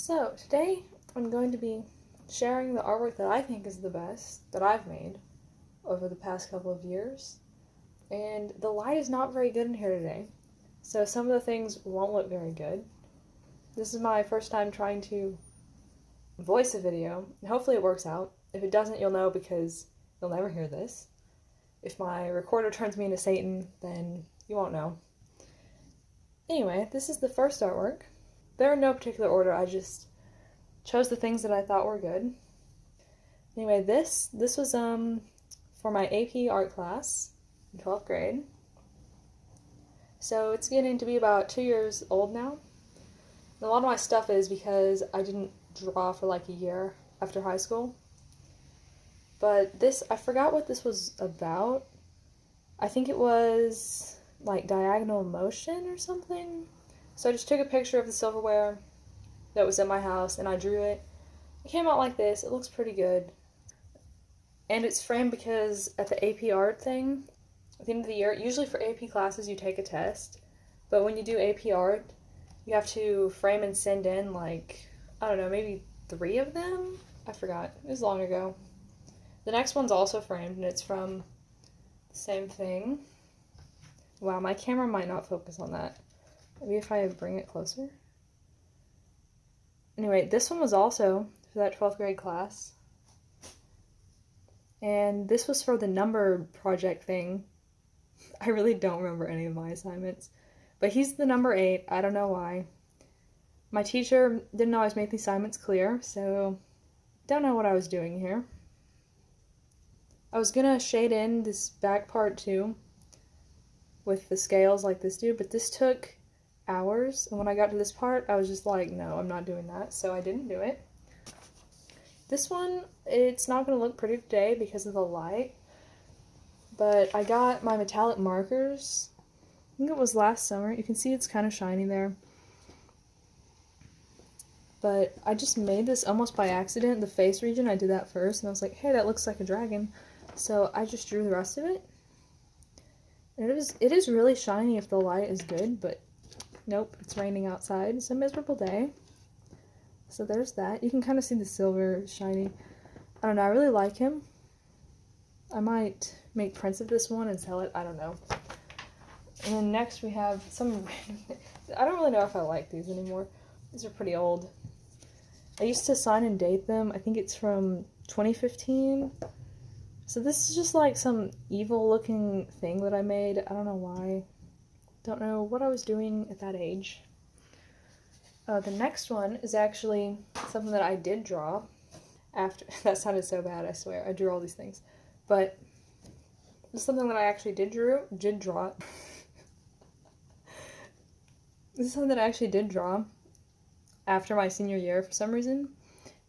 So, today I'm going to be sharing the artwork that I think is the best that I've made over the past couple of years. And the light is not very good in here today, so some of the things won't look very good. This is my first time trying to voice a video, and hopefully it works out. If it doesn't, you'll know because you'll never hear this. If my recorder turns me into Satan, then you won't know. Anyway, this is the first artwork. They're in no particular order, I just chose the things that I thought were good. Anyway, this was for my AP art class in 12th grade. So it's getting to be about 2 years old now. And a lot of my stuff is because I didn't draw for like a year after high school. But this, I forgot what this was about. I think it was like diagonal motion or something. So I just took a picture of the silverware that was in my house and I drew it. It came out like this. It looks pretty good. And it's framed because at the AP art thing, at the end of the year, usually for AP classes you take a test, but when you do AP art, you have to frame and send in like, I don't know, maybe 3 of them? I forgot. It was long ago. The next one's also framed and it's from the same thing. Wow, my camera might not focus on that. Maybe if I bring it closer. Anyway, this one was also for that 12th grade class. And this was for the number project thing. I really don't remember any of my assignments. But he's the number 8. I don't know why. My teacher didn't always make the assignments clear, so don't know what I was doing here. I was gonna shade in this back part too with the scales like this dude, but this took hours, and when I got to this part, I was just like, no, I'm not doing that, so I didn't do it. This one, it's not going to look pretty today because of the light, but I got my metallic markers. I think it was last summer. You can see it's kind of shiny there. But I just made this almost by accident. The face region, I did that first, and I was like, hey, that looks like a dragon. So I just drew the rest of it. And it is really shiny if the light is good, but nope, it's raining outside. It's a miserable day. So there's that. You can kind of see the silver shiny. I don't know, I really like him. I might make prints of this one and sell it. I don't know. And then next we have some I don't really know if I like these anymore. These are pretty old. I used to sign and date them. I think it's from 2015. So this is just like some evil looking thing that I made. I don't know why. Don't know what I was doing at that age. The next one is actually something that I did draw after. That sounded so bad, I swear. I drew all these things. But it's something that I actually did draw. This is something that I actually did draw after my senior year for some reason.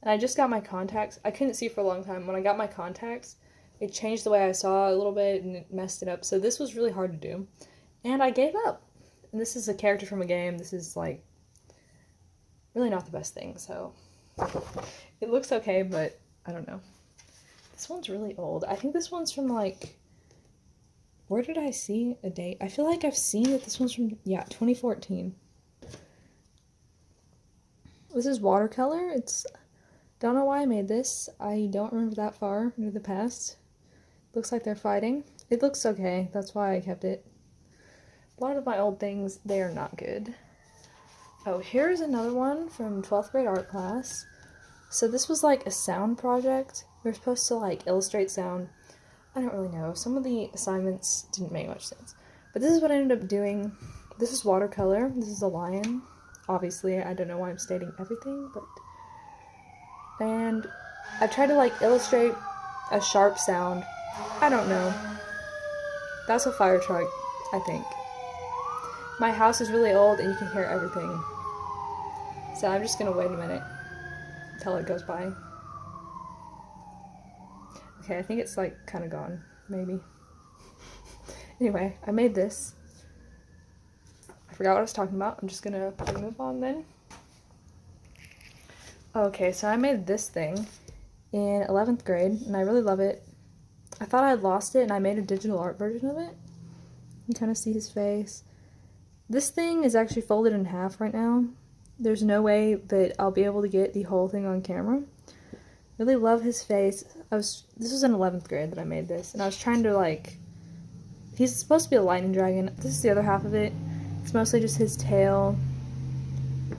And I just got my contacts. I couldn't see for a long time. When I got my contacts, it changed the way I saw a little bit and it messed it up. So this was really hard to do. And I gave up. And this is a character from a game. This is like really not the best thing, so it looks okay, but I don't know. This one's really old. I think this one's from like, where did I see a date? I feel like I've seen that this one's from, yeah, 2014. This is watercolor. Don't know why I made this. I don't remember that far into the past. Looks like they're fighting. It looks okay. That's why I kept it. A lot of my old things, they are not good. Oh, here's another one from 12th grade art class. So this was like a sound project. We were supposed to like illustrate sound. I don't really know. Some of the assignments didn't make much sense. But this is what I ended up doing. This is watercolor. This is a lion. Obviously, I don't know why I'm stating everything, but... And I tried to like illustrate a sharp sound. I don't know. That's a fire truck, I think. My house is really old and you can hear everything. So I'm just gonna wait a minute until it goes by. Okay, I think it's like kind of gone, maybe. Anyway, I made this. I forgot what I was talking about. I'm just gonna move on then. Okay, so I made this thing in 11th grade and I really love it. I thought I had lost it and I made a digital art version of it. You can kind of see his face. This thing is actually folded in half right now. there's no way that I'll be able to get the whole thing on camera. Really love his face. This was in 11th grade that I made this, and I was trying to like, he's supposed to be a lightning dragon. This is the other half of it. It's mostly just his tail. You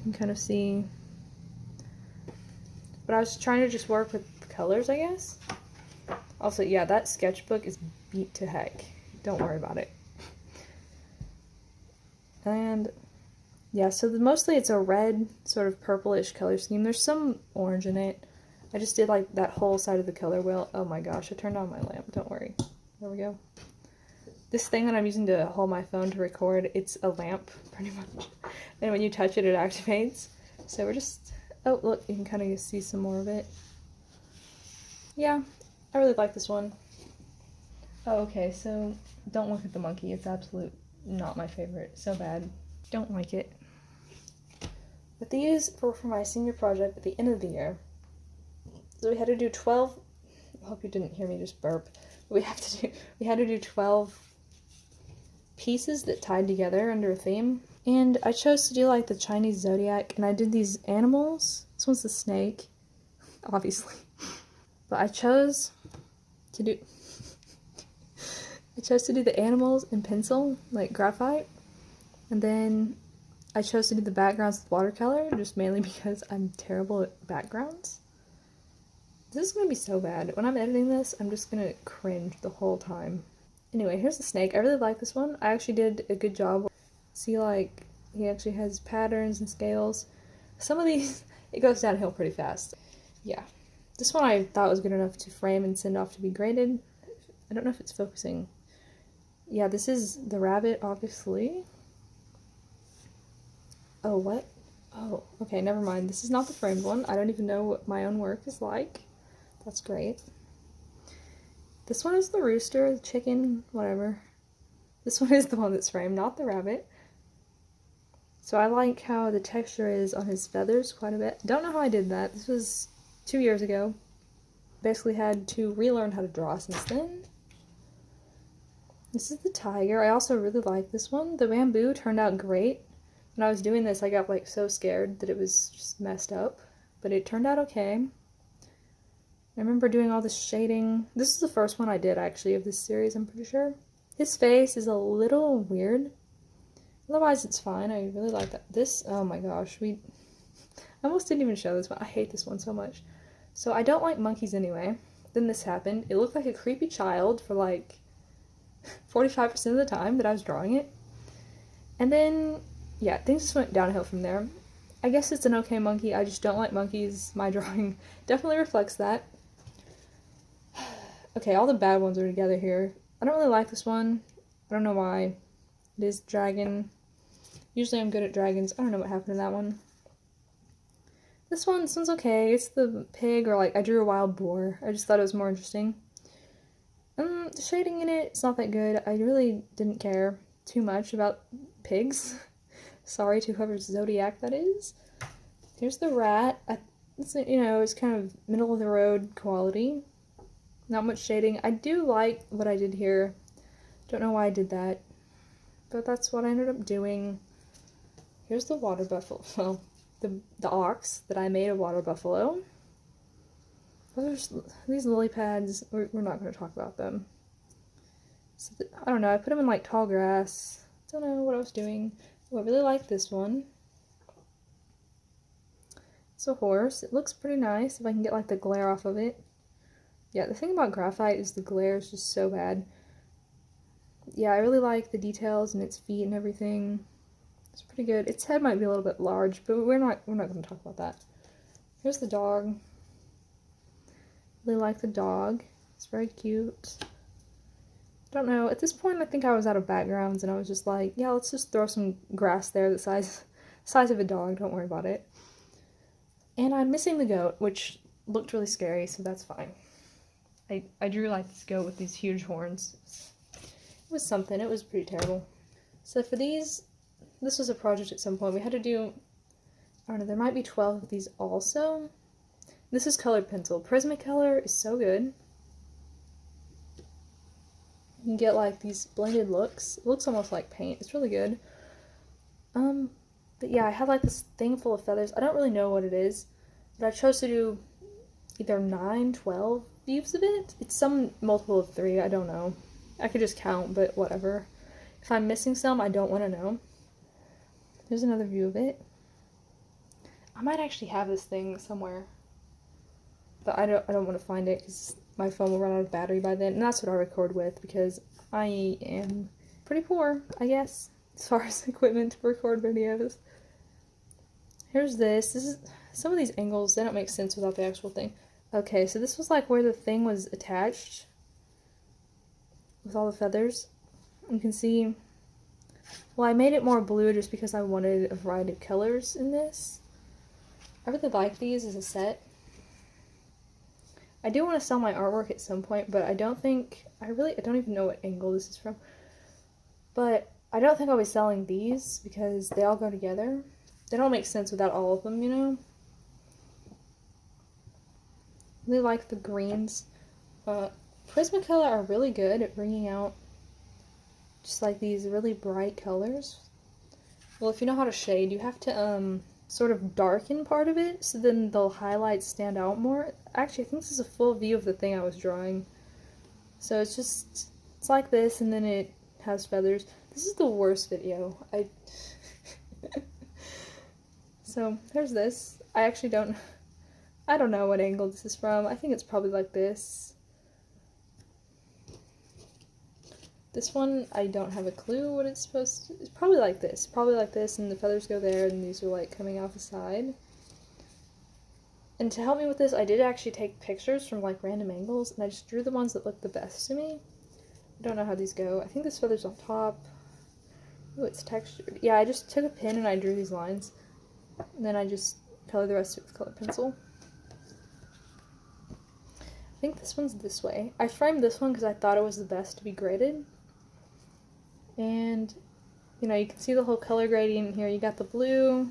can kind of see. But I was trying to just work with the colors, I guess. Also, yeah, that sketchbook is beat to heck. Don't worry about it. And yeah, so mostly it's a red, sort of purplish color scheme. There's some orange in it. I just did like that whole side of the color wheel. Oh my gosh, I turned on my lamp. Don't worry. There we go. This thing that I'm using to hold my phone to record, it's a lamp, pretty much. And when you touch it, it activates. So we're just... Oh, look, you can kind of see some more of it. Yeah, I really like this one. Oh, okay, so don't look at the monkey. It's absolute not my favorite. So bad. Don't like it. But these were for my senior project at the end of the year. So we had to do 12... I hope you didn't hear me just burp. We had to do 12 pieces that tied together under a theme. And I chose to do like the Chinese zodiac, and I did these animals. This one's the snake, obviously. But I chose to do the animals in pencil, like graphite. And then I chose to do the backgrounds with watercolor, just mainly because I'm terrible at backgrounds. This is gonna be so bad. When I'm editing this, I'm just gonna cringe the whole time. Anyway, here's the snake. I really like this one. I actually did a good job. See, like, he actually has patterns and scales. Some of these, it goes downhill pretty fast. Yeah. This one I thought was good enough to frame and send off to be graded. I don't know if it's focusing. Yeah, this is the rabbit, obviously. Oh, what? Oh, okay, never mind. This is not the framed one. I don't even know what my own work is like. That's great. This one is the rooster, the chicken, whatever. This one is the one that's framed, not the rabbit. So I like how the texture is on his feathers quite a bit. Don't know how I did that. This was 2 years ago. Basically had to relearn how to draw since then. This is the tiger. I also really like this one. The bamboo turned out great. When I was doing this, I got like so scared that it was just messed up. But it turned out okay. I remember doing all this shading. This is the first one I did, actually, of this series, I'm pretty sure. His face is a little weird. Otherwise, it's fine. I really like that. This, oh my gosh, I almost didn't even show this one. I hate this one so much. So I don't like monkeys anyway. Then this happened. It looked like a creepy child for like 45% of the time that I was drawing it. And then, yeah, things just went downhill from there. I guess it's an okay monkey. I just don't like monkeys. My drawing definitely reflects that. Okay, all the bad ones are together here. I don't really like this one. I don't know why. It is dragon. Usually I'm good at dragons. I don't know what happened to that one. This one's okay. It's the pig, or like I drew a wild boar. I just thought it was more interesting. The shading in it, it's not that good. I really didn't care too much about pigs. Sorry to whoever's zodiac that is. Here's the rat. It's, you know, it's kind of middle of the road quality. Not much shading. I do like what I did here. Don't know why I did that. But that's what I ended up doing. Here's the water buffalo. Well, the ox that I made a water buffalo. These lily pads, we're not going to talk about them. So I don't know, I put them in like tall grass. Don't know what I was doing. Oh, I really like this one. It's a horse. It looks pretty nice if I can get like the glare off of it. Yeah, the thing about graphite is the glare is just so bad. Yeah, I really like the details and its feet and everything. It's pretty good. Its head might be a little bit large, but we're not going to talk about that. Here's the dog. Really like the dog. It's very cute. Don't know. At this point, I think I was out of backgrounds, and I was just like, yeah, let's just throw some grass there the size of a dog. Don't worry about it. And I'm missing the goat, which looked really scary, so that's fine. I drew like this goat with these huge horns. It was something. It was pretty terrible. So for these, this was a project at some point. We had to do, I don't know, there might be 12 of these also. This is colored pencil. Prismacolor is so good. You can get like these blended looks. It looks almost like paint. It's really good. But But yeah, I had like this thing full of feathers. I don't really know what it is, but I chose to do either 9, 12 views of it. It's some multiple of 3, I don't know. I could just count, but whatever. If I'm missing some, I don't want to know. There's another view of it. I might actually have this thing somewhere, but I don't want to find it because my phone will run out of battery by then, and that's what I record with because I am pretty poor, I guess, as far as equipment to record videos. Here's this. This is some of these angles, they don't make sense without the actual thing. Okay, so this was like where the thing was attached with all the feathers. You can see, well, I made it more blue just because I wanted a variety of colors in this. I really like these as a set. I do want to sell my artwork at some point, but I don't even know what angle this is from. But I don't think I'll be selling these because they all go together. They don't make sense without all of them, you know? I really like the greens. Prismacolor are really good at bringing out just like these really bright colors. Well, if you know how to shade, you have to sort of darken part of it so then the highlights stand out more. Actually, I think this is a full view of the thing I was drawing. So it's like this, and then it has feathers. This is the worst video. So there's this. I don't know what angle this is from. I think it's probably like this. This one, I don't have a clue what it's supposed to... It's probably like this. Probably like this, and the feathers go there, and these are, like, coming out the side. And to help me with this, I did actually take pictures from, like, random angles, and I just drew the ones that looked the best to me. I don't know how these go. I think this feather's on top. Ooh, it's textured. Yeah, I just took a pen and I drew these lines. And then I just colored the rest of it with colored pencil. I think this one's this way. I framed this one because I thought it was the best to be graded. And, you know, you can see the whole color gradient here. You got the blue.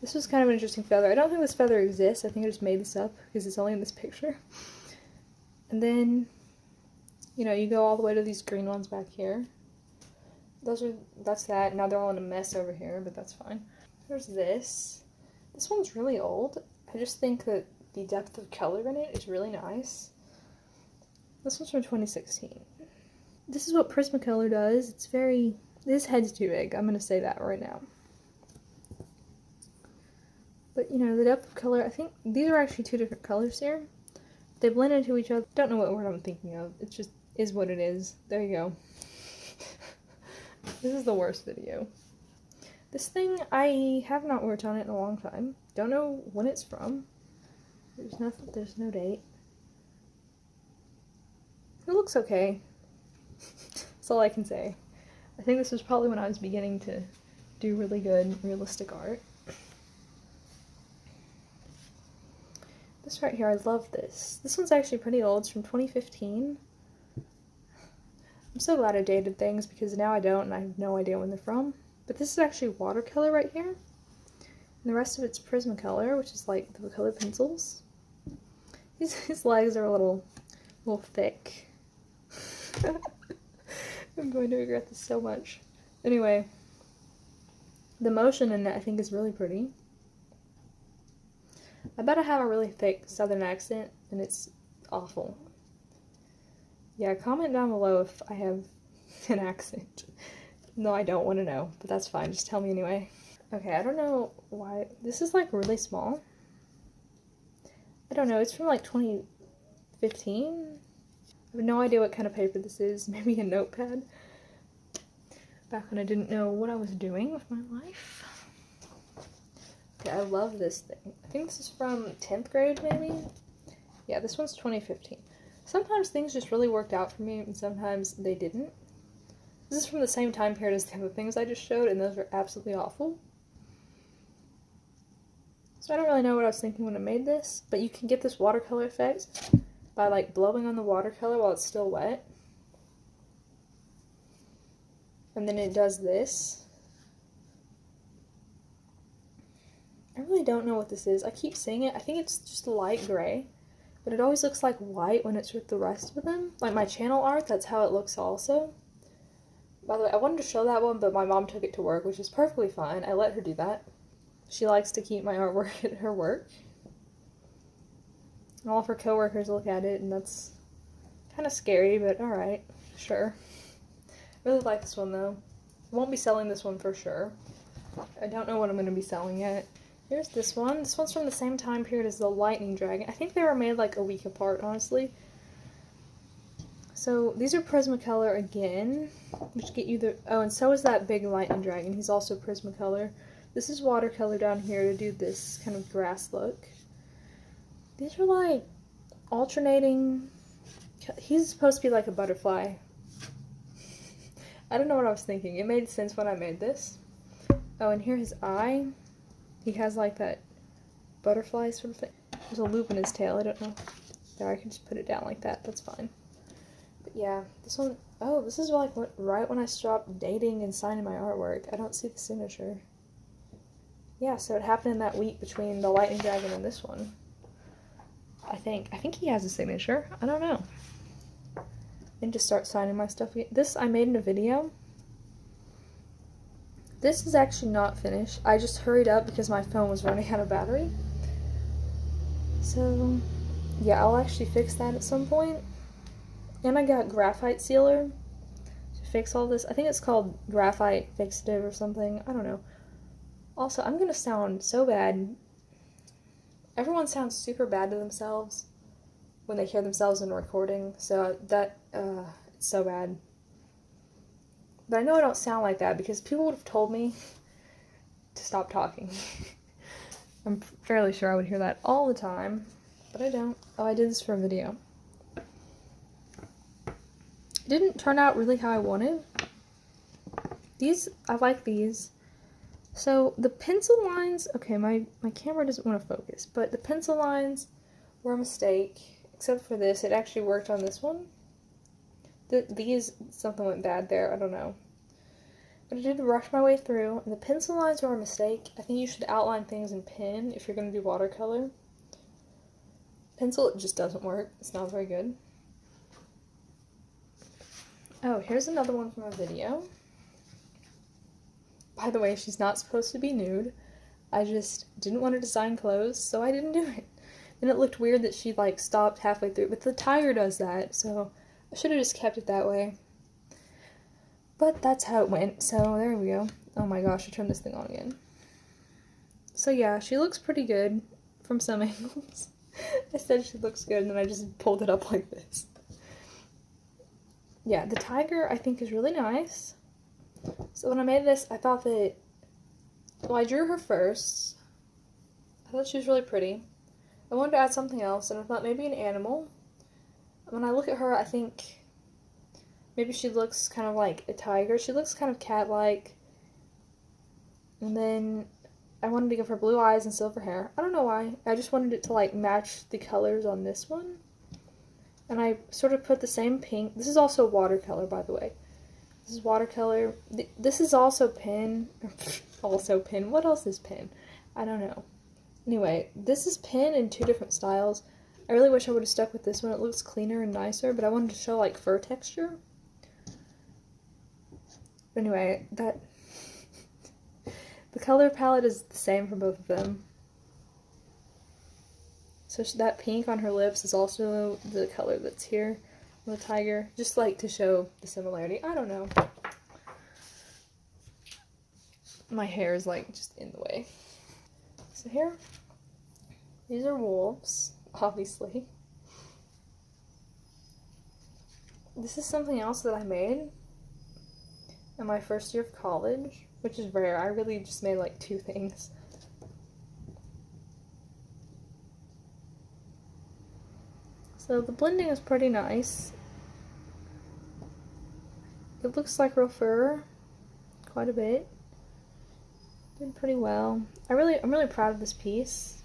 This was kind of an interesting feather. I don't think this feather exists. I think I just made this up because it's only in this picture. And then, you know, you go all the way to these green ones back here. That's that. Now they're all in a mess over here, but that's fine. There's this. This one's really old. I just think that the depth of color in it is really nice. This one's from 2016. This is what Prismacolor does. This head's too big. I'm going to say that right now. But, you know, the depth of color, I think these are actually 2 different colors here. They blend into each other. Don't know what word I'm thinking of. It just is what it is. There you go. This is the worst video. This thing, I have not worked on it in a long time. Don't know when it's from. There's no date. It looks okay. That's all I can say. I think this was probably when I was beginning to do really good realistic art. This right here, I love this. This one's actually pretty old. It's from 2015. I'm so glad I dated things because now I don't and I have no idea when they're from. But this is actually watercolor right here. And the rest of it's Prismacolor, which is like the colored pencils. His legs are a little thick. I'm going to regret this so much. Anyway, the motion in it I think is really pretty. I bet I have a really thick southern accent and it's awful. Yeah, comment down below if I have an accent. No, I don't want to know, but that's fine. Just tell me anyway. Okay, I don't know why. This is like really small. I don't know. It's from like 2015. I have no idea what kind of paper this is. Maybe a notepad. Back when I didn't know what I was doing with my life. Okay, I love this thing. I think this is from 10th grade, maybe? Yeah, this one's 2015. Sometimes things just really worked out for me, and sometimes they didn't. This is from the same time period as the other things I just showed, and those are absolutely awful. So I don't really know what I was thinking when I made this, but you can get this watercolor effect by like blowing on the watercolor while it's still wet. And then it does this. I really don't know what this is. I keep saying it. I think it's just light gray, but it always looks like white when it's with the rest of them. Like my channel art, that's how it looks also. By the way, I wanted to show that one, but my mom took it to work, which is perfectly fine. I let her do that. She likes to keep my artwork at her work. And all of her coworkers look at it, and that's kind of scary, but alright, sure. I really like this one, though. I won't be selling this one for sure. I don't know what I'm going to be selling yet. Here's this one. This one's from the same time period as the Lightning Dragon. I think they were made like a week apart, honestly. So these are Prismacolor again, which get you the... Oh, and so is that big Lightning Dragon. He's also Prismacolor. This is watercolor down here to do this kind of grass look. These are like alternating... He's supposed to be like a butterfly. I don't know what I was thinking. It made sense when I made this. Oh, and here's his eye. He has like that butterfly sort of thing. There's a loop in his tail. I don't know. There, I can just put it down like that. That's fine. But yeah, this one... Oh, this is like what, right when I stopped dating and signing my artwork. I don't see the signature. Yeah, so it happened in that week between the Lightning Dragon and this one. I think he has a signature. I don't know. And just start signing my stuff again. This I made in a video. This is actually not finished. I just hurried up because my phone was running out of battery. So, yeah, I'll actually fix that at some point. And I got graphite sealer to fix all this. I think it's called graphite fixative or something. I don't know. Also, I'm gonna sound so bad. Everyone sounds super bad to themselves when they hear themselves in a recording. So that, it's so bad. But I know I don't sound like that because people would have told me to stop talking. I'm fairly sure I would hear that all the time, but I don't. Oh, I did this for a video. It didn't turn out really how I wanted. These, I like these. So the pencil lines, okay, my camera doesn't want to focus, but the pencil lines were a mistake, except for this. It actually worked on this one. These, something went bad there, I don't know. But I did rush my way through, and the pencil lines were a mistake. I think you should outline things in pen if you're going to do watercolor. Pencil, it just doesn't work. It's not very good. Oh, here's another one from a video. By the way, she's not supposed to be nude. I just didn't want to design clothes, so I didn't do it. And it looked weird that she, like, stopped halfway through, but the tiger does that, so I should have just kept it that way. But that's how it went, so there we go. Oh my gosh, I turned this thing on again. So yeah, she looks pretty good from some angles. I said she looks good, and then I just pulled it up like this. Yeah, the tiger I think is really nice. So when I made this, I thought that... Well, I drew her first. I thought she was really pretty. I wanted to add something else, and I thought maybe an animal. When I look at her, I think maybe she looks kind of like a tiger. She looks kind of cat-like. And then I wanted to give her blue eyes and silver hair. I don't know why. I just wanted it to like match the colors on this one. And I sort of put the same pink. This is also watercolor, by the way. This is watercolor. This is also pen. Also pen. What else is pen? I don't know. Anyway, this is pen in two different styles. I really wish I would have stuck with this one. It looks cleaner and nicer, but I wanted to show like fur texture. Anyway, that... The color palette is the same for both of them. So that pink on her lips is also the color that's here on the tiger. Just like to show the similarity. I don't know. My hair is like just in the way. So here, these are wolves, obviously. This is something else that I made in my first year of college, which is rare. I really just made like 2 things. So the blending is pretty nice. It looks like real fur, quite a bit. Did pretty well. I'm really proud of this piece.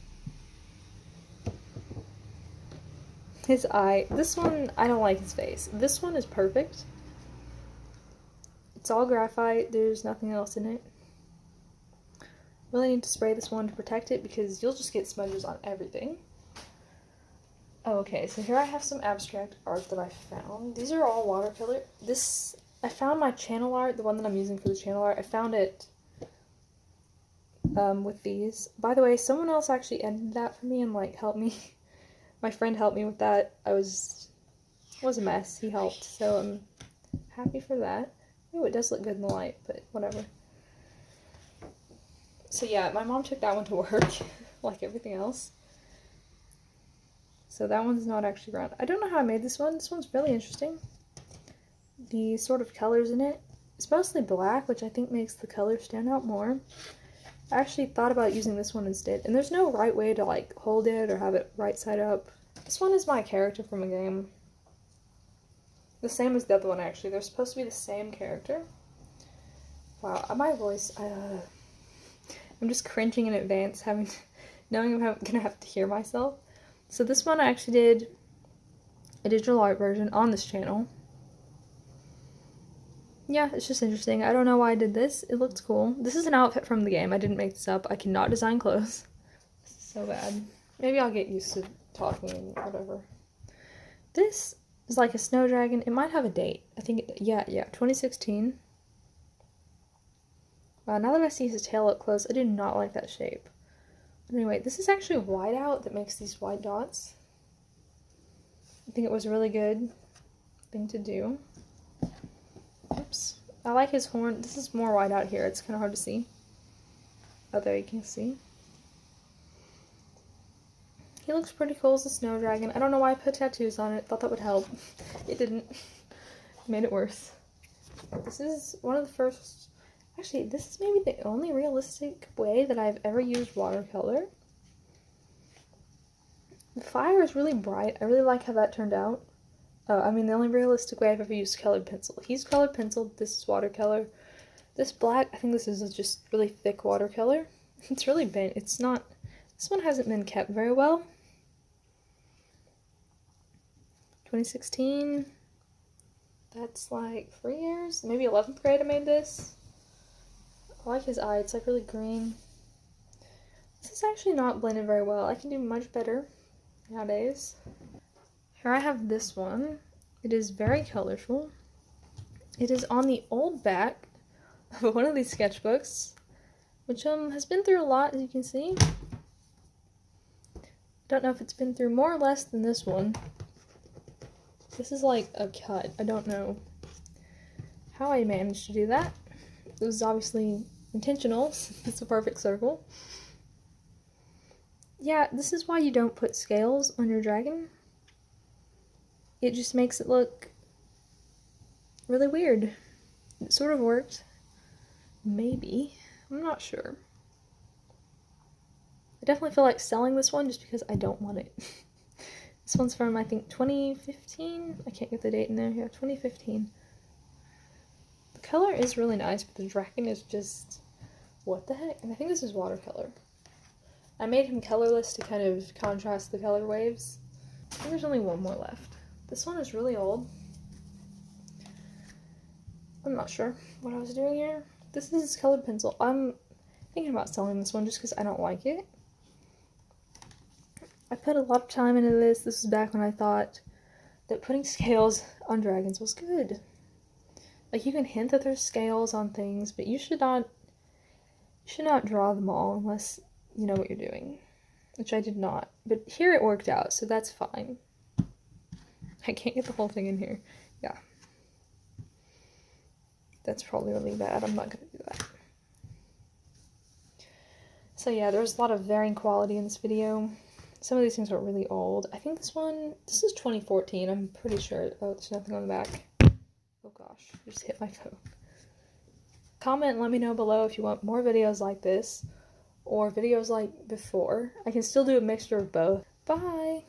His eye. This one, I don't like his face. This one is perfect. It's all graphite. There's nothing else in it. Really need to spray this one to protect it because you'll just get smudges on everything. Oh, okay, so here I have some abstract art that I found. These are all watercolor. I found my channel art, the one that I'm using for the channel art. I found it with these. By the way, someone else actually edited that for me and like helped me. My friend helped me with that. It was a mess. He helped, so I'm happy for that. Oh, it does look good in the light, but whatever. So yeah, my mom took that one to work, like everything else. So that one's not actually round. I don't know how I made this one. This one's really interesting. The sort of colors in it. It's mostly black, which I think makes the color stand out more. I actually thought about using this one instead, and there's no right way to like hold it or have it right side up. This one is my character from a game. The same as the other one, actually. They're supposed to be the same character. Wow, my voice, I'm just cringing in advance, knowing I'm gonna have to hear myself. So this one I actually did a digital art version on this channel. Yeah, it's just interesting. I don't know why I did this. It looks cool. This is an outfit from the game. I didn't make this up. I cannot design clothes. This is so bad. Maybe I'll get used to talking and whatever. This is like a snow dragon. It might have a date. I think, yeah, 2016. Wow, now that I see his tail up close, I do not like that shape. Anyway, this is actually a whiteout that makes these white dots. I think it was a really good thing to do. Oops. I like his horn. This is more whiteout here. It's kind of hard to see. Oh, there you can see. He looks pretty cool as a snow dragon. I don't know why I put tattoos on it. Thought that would help. It didn't. It made it worse. This is one of the first... Actually, this is maybe the only realistic way that I've ever used watercolor. The fire is really bright. I really like how that turned out. I mean, the only realistic way I've ever used colored pencil. He's colored pencil. This is watercolor. This black, I think this is just really thick watercolor. It's really bent. It's not... This one hasn't been kept very well. 2016. That's like 3 years. Maybe 11th grade I made this. I like his eye. It's like really green. This is actually not blended very well. I can do much better nowadays. Here I have this one. It is very colorful. It is on the old back of one of these sketchbooks, which has been through a lot, as you can see. Don't know if it's been through more or less than this one. This is like a cut. I don't know how I managed to do that. It was obviously intentional. It's a perfect circle. Yeah, this is why you don't put scales on your dragon. It just makes it look really weird. It sort of worked. Maybe. I'm not sure. I definitely feel like selling this one just because I don't want it. This one's from, I think, 2015? I can't get the date in there. Yeah, 2015. The color is really nice, but the dragon is just... What the heck? And I think this is watercolor. I made him colorless to kind of contrast the color waves. I think there's only one more left. This one is really old. I'm not sure what I was doing here. This is colored pencil. I'm thinking about selling this one just because I don't like it. I put a lot of time into this. This was back when I thought that putting scales on dragons was good. Like, you can hint that there's scales on things, but you should not draw them all unless you know what you're doing, which I did not. But here it worked out, so that's fine. I can't get the whole thing in here. Yeah. That's probably really bad. I'm not going to do that. So yeah, there's a lot of varying quality in this video. Some of these things are really old. I think this is 2014. I'm pretty sure. Oh, there's nothing on the back. Oh gosh, I just hit my phone. Comment and let me know below if you want more videos like this or videos like before. I can still do a mixture of both. Bye!